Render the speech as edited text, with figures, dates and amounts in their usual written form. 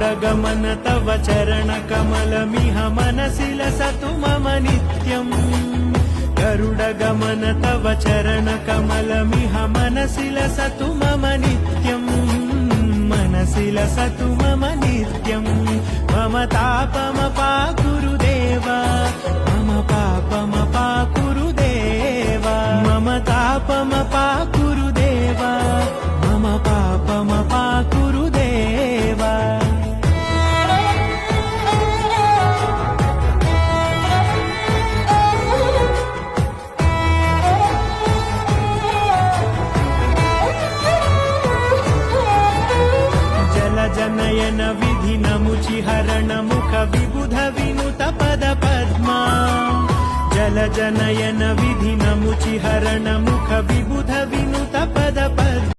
गरुडगमन तव चरणकमलमिह मनसि लसतु मम नित्यम् गरुडगमन तव चरणकमलमिह मनसि लसतु मम नित्यम् मनसि लसतु मम नित्यम् मम तापमपाकुरु देवा मम पापमपाकुरु देवा मम तापमपाकुरु देवा मम पापमपाकुरु देवा जनयन विधि नमुचिहरण मुख विबुध विनुत पद पद्मा जल जनयन विधि नमुचिहरण मुख विबुध विनुत पद पद्मा।